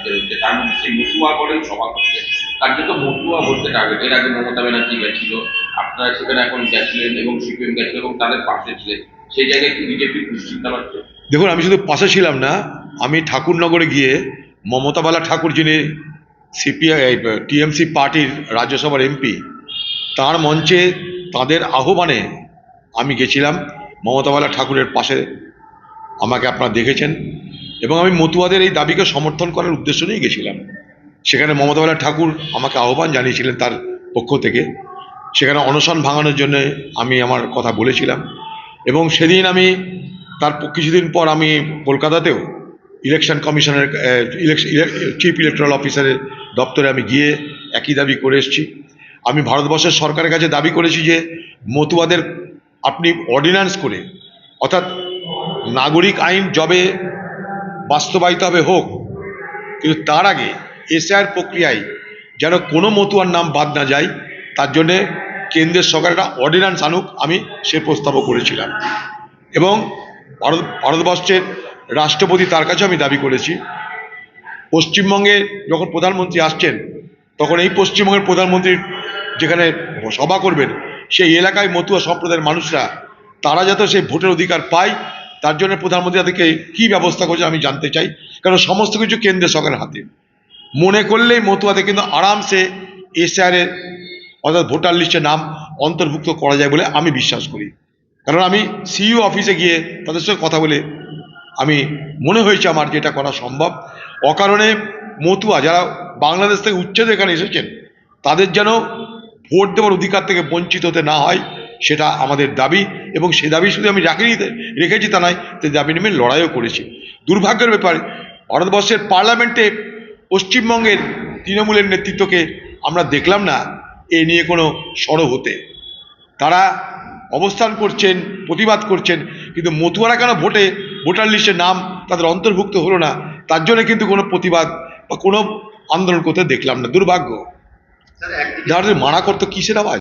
বেরোচ্ছে, তার মধ্যে সেই মতুয়া বলেন সভা করছে, কার্যত মতুয়া বলতে টার্গেট। এর আগে মমতা ব্যানার্জি গেছিল, আপনারা সেখানে এখন গেছিলেন এবং সিপিএম গেছিল এবং তাদের পাশে ছিলেন, সেই জায়গায় কি বিজেপি দুশ্চিন্তা পাচ্ছে? দেখুন, আমি শুধু পাশে ছিলাম না, আমি ঠাকুরনগরে গিয়ে মমতাবালা ঠাকুর, যিনি সিপিআই টিএমসি পার্টির রাজ্যসভার এমপি, তার মঞ্চে তাদের আহ্বানে আমি গেছিলাম। মমতাবালা ঠাকুরের পাশে আমাকে আপনারা দেখেছেন, এবং আমি মতুয়াদের এই দাবিকে সমর্থন করার উদ্দেশ্য নিয়ে গেছিলাম। সেখানে মমতাবালা ঠাকুর আমাকে আহ্বান জানিয়েছিলেন তার পক্ষ থেকে, সেখানে অনশন ভাঙানোর জন্য আমি আমার কথা বলেছিলাম। এবং সেদিন আমি তার কিছুদিন পর আমি কলকাতাতেও ইলেকশন কমিশনের চিফ ইলেকট্রাল অফিসারের দপ্তরে আমি গিয়ে একই দাবি করে এসেছি। আমি ভারতবর্ষের সরকারের কাছে দাবি করেছি যে মতুয়াদের আপনি অর্ডিন্যান্স করে, অর্থাৎ নাগরিক আইন যবে বাস্তবায়িত হবে হোক, কিন্তু তার আগে এসআইআর প্রক্রিয়ায় যেন কোনো মতুয়ার নাম বাদ না যায়, তার জন্যে কেন্দ্রের সরকার একটা অর্ডিন্যান্স আনুক, আমি সে প্রস্তাবও করেছিলাম। এবং ভারতবর্ষের রাষ্ট্রপতি, তার কাছে আমি দাবি করেছি, পশ্চিমবঙ্গে যখন প্রধানমন্ত্রী আসছেন, তখন এই পশ্চিমবঙ্গের প্রধানমন্ত্রী যেখানে সভা করবেন, সেই এলাকায় মতুয়া সম্প্রদায়ের মানুষরা তারা যাতে সেই ভোটের অধিকার পায়, তার জন্য প্রধানমন্ত্রী তাদেরকে কী ব্যবস্থা করছে আমি জানতে চাই। কারণ সমস্ত কিছু কেন্দ্রের সরকারের হাতে। মনে করলেই মতুয়াদের কিন্তু আরামসে এসআইআরের অর্থাৎ ভোটার লিস্টে নাম অন্তর্ভুক্ত করা যায় বলে আমি বিশ্বাস করি। কারণ আমি সিইও অফিসে গিয়ে তাদের সঙ্গে কথা বলে আমি মনে হয়েছে আমার যে এটা করা সম্ভব। অকারণে মতুয়া যারা বাংলাদেশ থেকে উচ্ছেদ এখানে এসেছেন, তাদের যেন ভোট দেওয়ার অধিকার থেকে বঞ্চিত হতে না হয়, সেটা আমাদের দাবি। এবং সে দাবি শুধু আমি রেখেছি তা নয়, সে দাবি নিয়ে লড়াইও করেছি। দুর্ভাগ্যের ব্যাপার, ভারতবর্ষের পার্লামেন্টে পশ্চিমবঙ্গের তৃণমূলের নেতৃত্বকে আমরা দেখলাম না এ নিয়ে কোনো সরব হতে। তারা অবস্থান করছেন, প্রতিবাদ করছেন, কিন্তু মতুয়ারা কেন ভোটার লিস্টে নাম তাদের অন্তর্ভুক্ত হলো না, তার জন্য কিন্তু কোনো প্রতিবাদ বা কোনো আন্দোলন করতে দেখলাম না। দুর্ভাগ্য। যারা মানা করতো কিসের আওয়াজ।